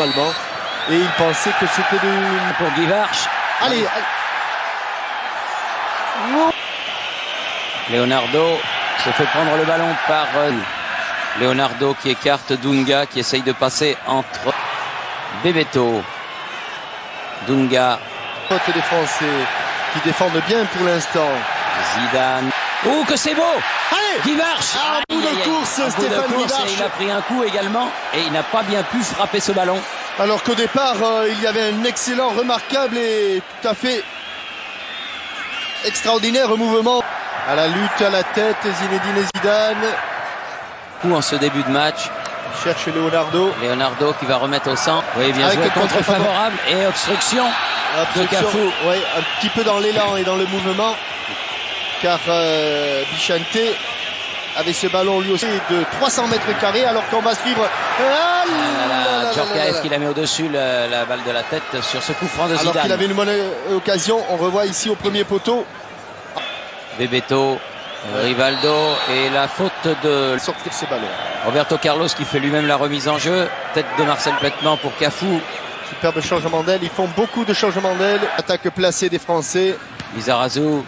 allemand. Et il pensait que c'était pour Guivarch. Allez. Leonardo se fait prendre le ballon par Leonardo qui écarte Dunga qui essaye de passer entre Bebeto. Dunga. Faute des Français qui défendent bien pour l'instant. Zidane. Oh que c'est beau. Allez Guivarch. Un bout de course, Stéphane Guivarch. Il a pris un coup également et il n'a pas bien pu frapper ce ballon. Alors qu'au départ, il y avait un excellent, remarquable et tout à fait extraordinaire mouvement. À la lutte, à la tête, Zinedine Zidane. Coup en ce début de match. Il cherche Leonardo. Leonardo qui va remettre au centre. Oui, bien avec joué, le contre favorable et obstruction de Cafu. Oui, un petit peu dans l'élan et dans le mouvement. Car Bichante avait ce ballon lui aussi de 300 mètres carrés alors qu'on va suivre. Djorkaeff qui la met au-dessus la balle de la tête sur ce coup franc de Zidane. Alors qu'il avait une bonne occasion, on revoit ici au premier poteau. Bebeto, Rivaldo et la faute de sortir ce ballon. Roberto Carlos qui fait lui-même la remise en jeu. Tête de Marcel Petman pour Cafu. Superbe changement d'aile, ils font beaucoup de changements d'aile. Attaque placée des Français. Lizarazu,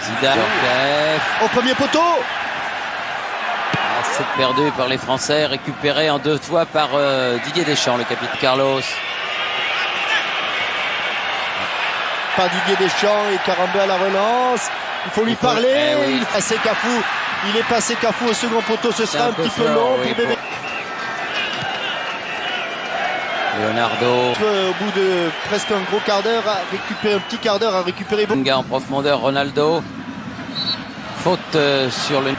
Zidane, Djorkaeff. Au premier poteau. C'est perdu par les Français, récupéré en deux fois par Didier Deschamps, le capitaine Carlos. Par Didier Deschamps et Karambeu à la relance. Il faut lui parler. Oui. Il est passé Cafu. Il est passé Cafu au second poteau. Ce sera un petit peu long pour Bébé. Leonardo. Au bout de presque un gros quart d'heure, à récupérer un petit quart d'heure à récupérer. Dunga en profondeur, Ronaldo. Faute sur le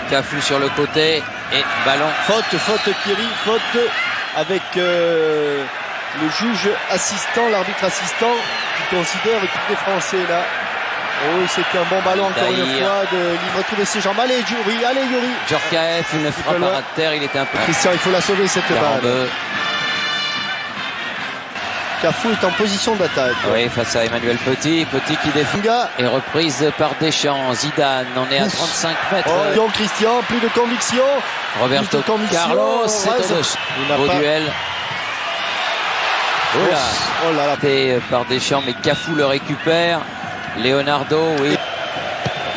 Cafu sur le côté et ballon. Faute Thierry, faute avec le juge assistant, l'arbitre assistant qui considère l'équipe des Français là. Oh, c'était un bon ballon encore une fois de retrouver ses jambes. Allez Yuri, allez Yuri. Djorkaeff, une frappe à terre, il était un peu. Christian, il faut la sauver cette balle. Cafu est en position d'attaque. Oui, face à Emmanuel Petit. Petit qui défend. Et reprise par Deschamps. Zidane, on est à 35 mètres. Oh, donc Christian, plus de conviction. Roberto Carlos, c'est au duel. Oh là là. Par Deschamps, mais Cafu le récupère. Leonardo, oui.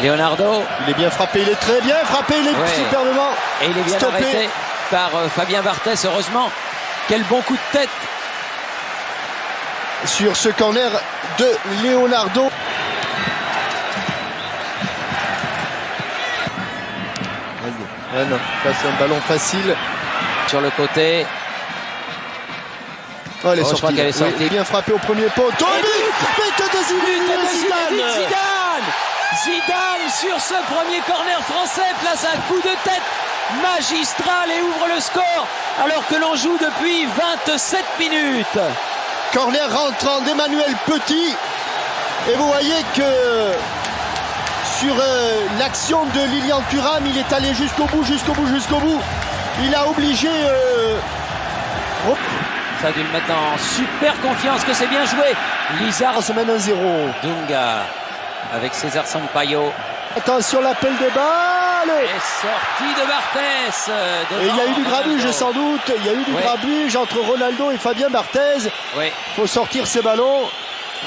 Leonardo. Il est bien frappé, il est très bien frappé, il est superbement. Et il est bien arrêté par Fabien Barthez, heureusement. Quel bon coup de tête. Sur ce corner de Leonardo. Non, c'est un ballon facile. Sur le côté. Oh, elle est sortie. Je crois qu'elle est sortie. Oui, bien frappé au premier poteau. But de Zidane. Zidane sur ce premier corner français place un coup de tête magistral et ouvre le score alors que l'on joue depuis 27 minutes. Corner rentrant d'Emmanuel Petit. Et vous voyez que sur l'action de Lilian Thuram, il est allé jusqu'au bout. Il a obligé... Ça a dû le mettre en super confiance que c'est bien joué. Lizard se mène 1-0. Dunga avec César Sampaio. Attention, l'appel de balle. Et sortie de Barthez. Et il y a eu du grabuge sans doute. Il y a eu du grabuge entre Ronaldo et Fabien Barthez. Oui. Il faut sortir ces ballons.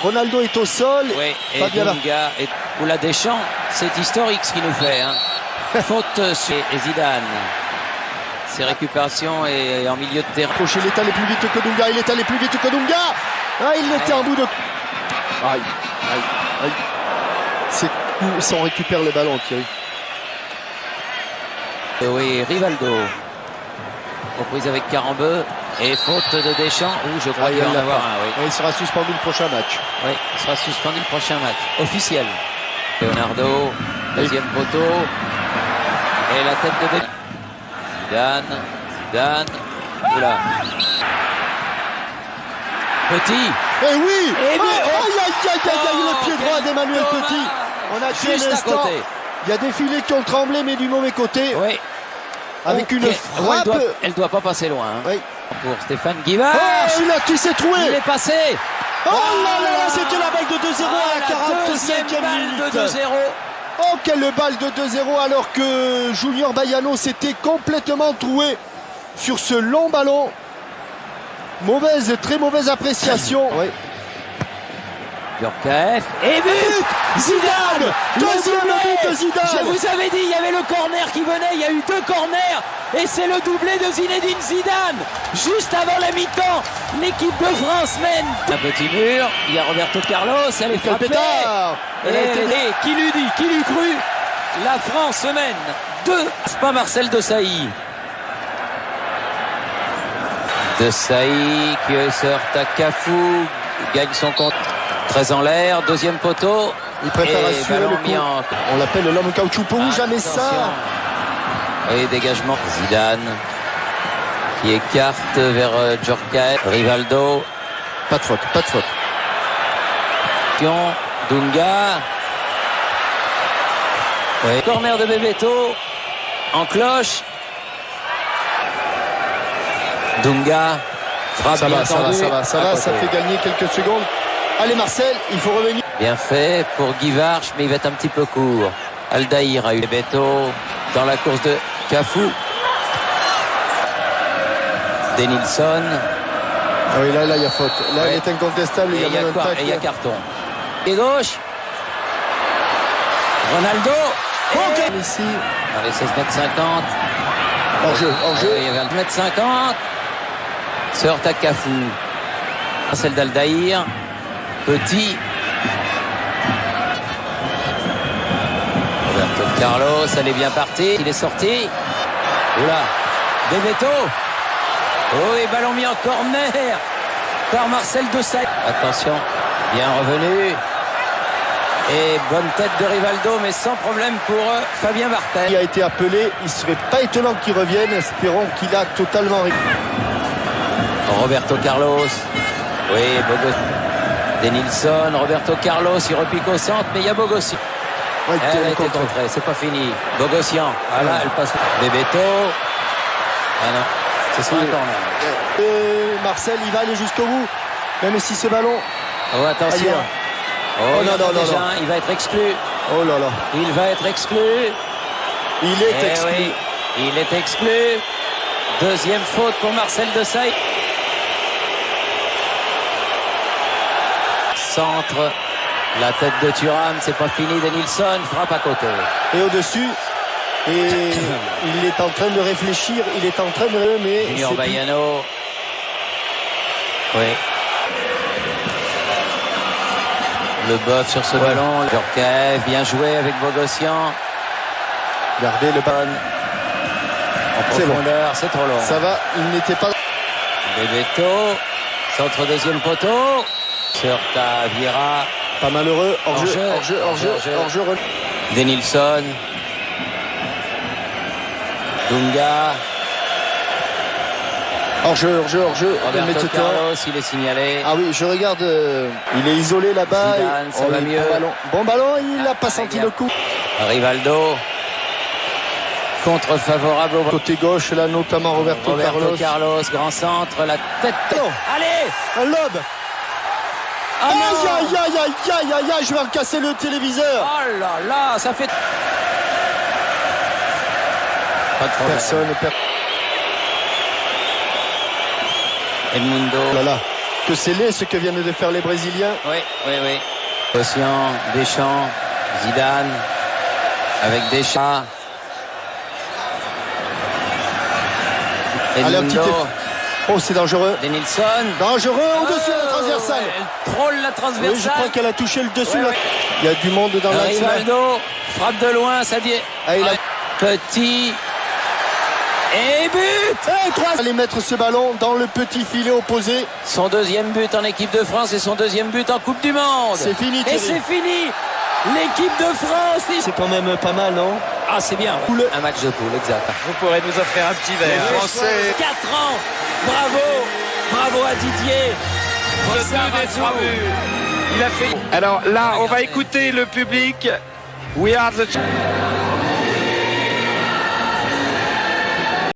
Ronaldo est au sol. Oui. Et Fabien Dunga et Oula Deschamps. C'est historique ce qu'il nous fait. Faute sur Zidane. Ses récupérations et en milieu de terrain. Il est allé plus vite que Dunga. Il était en bout de... Aïe. C'est coup sans récupère le ballon, Thierry. Oui, Rivaldo. Reprise avec Karambeu. Et faute de Deschamps. Je crois qu'il va en avoir un. Oui. Il sera suspendu le prochain match. Oui, il sera suspendu le prochain match. Officiel. Leonardo. Deuxième poteau. Et la tête de Zidane. Oula. Petit. Et oui. Le pied droit d'Emmanuel Petit. On a tué un instant. Il y a des filets qui ont tremblé, mais du mauvais côté. Oui. Avec une frappe. Elle doit pas passer loin. Oui. Pour Stéphane Guivarch. Il s'est troué. Il est passé. Oh là, c'était la balle de 2-0 à la 45e minute. De 2-0. Oh, quelle balle de 2-0 alors que Junior Baiano s'était complètement troué sur ce long ballon. très mauvaise appréciation. Oui. Djorkaeff et but Zidane. Deuxième but de Zidane. Je vous avais dit, il y avait le corner qui venait, il y a eu 2 corners et c'est le doublé de Zinedine Zidane. Juste avant la mi-temps, l'équipe de France mène. Un petit mur, il y a Roberto Carlos, elle est frappée. Et qui l'eût dit, qui l'eût cru, la France mène 2. C'est pas Marcel Desailly. Desailly qui se heurte à Cafou, gagne son compte. Très en l'air, deuxième poteau. Il préfère assurer le coup. On l'appelle l'homme caoutchouc pour jamais ça. Et dégagement. Zidane qui écarte vers Djorkaeff. Rivaldo. Pas de faute, pas de faute. Dunga. Oui. Corner de Bebeto. En cloche. Dunga. Frappe ça va, ça fait gagner quelques secondes. Allez Marcel, il faut revenir. Bien fait pour Guy Varche, mais il va être un petit peu court. Aldaïr a eu Bebeto dans la course de Cafou. Denilson. Oui, là, il y a faute. Là, il est incontestable. Et il y a carton. Et gauche. Ronaldo. Et ici. Allez, 16,50 m. Hors-jeu. Il y avait 20,50 m. Se heurte à Cafou. Celle d'Aldaïr. Petit. Roberto Carlos, elle est bien partie. Il est sorti. Oula. Bebeto. Oh, et ballon mis en corner par Marcel Desailly. Attention, bien revenu. Et bonne tête de Rivaldo, mais sans problème pour Fabien Barthez. Il a été appelé. Il ne serait pas étonnant qu'il revienne. Espérons qu'il a totalement... Roberto Carlos. Oui, Bogossi. Denilson, Roberto Carlos, il repique au centre, mais il y a Bogossi. Ouais, elle a été contrée, c'est pas fini. Bogossian, voilà, elle passe. Bebeto. Ah non, c'est son corner. Marcel, il va aller jusqu'au bout, même si ce ballon. Oh, attention. Ailleurs. Oh, non. Il va être exclu. Oh là là. Il va être exclu. Il est exclu. Oui, il est exclu. Deuxième faute pour Marcel Desailly. Centre, la tête de Thuram, c'est pas fini. Denilson frappe à côté. Et au-dessus, et il est en train de réfléchir, mais Junior Baiano. Oui. Le boeuf sur ce ballon. Djorkaeff, bien joué avec Bogossian. Gardez le ballon. En profondeur, c'est trop long. Ça va, il n'était pas... Bebeto, centre deuxième poteau. Sur à Vieira. Pas malheureux. Hors-jeu. Denilson. Dunga. Hors-jeu. Roberto Carlos, il est signalé. Ah oui, je regarde. Il est isolé là-bas. Zidane, ça va mieux. Bon ballon, il n'a pas senti le coup. Rivaldo. Contre favorable au côté gauche, là, notamment Roberto Carlos. Grand centre, la tête. Non. Allez, un lobe. Aïe, je vais en casser le téléviseur. Oh là là, ça fait... Pas de problème. Personne. Edmundo. Oh là là, que c'est laid ce que viennent de faire les Brésiliens. Oui. Ossian, Deschamps, Zidane, avec Deschamps. Edmundo. Oh, c'est dangereux. Denilson. Dangereux au-dessus de la transversale. Elle frôle la transversale. Oui, je crois qu'elle a touché le dessus. Ouais. Il y a du monde dans l'axe. Rivaldo frappe de loin, ça dit. Petit. Et but. Allez mettre ce ballon dans le petit filet opposé. Son deuxième but en équipe de France et son deuxième but en Coupe du Monde. C'est fini, Thierry. Et c'est fini. L'équipe de France. C'est quand même pas mal, non? Ah, c'est bien. Un match de poule, exact. Vous pourrez nous offrir un petit verre. Les Français. 4 ans. Bravo à Didier. Le 2 des 3 buts. Il a fait. Alors là, on va écouter le public. We are the...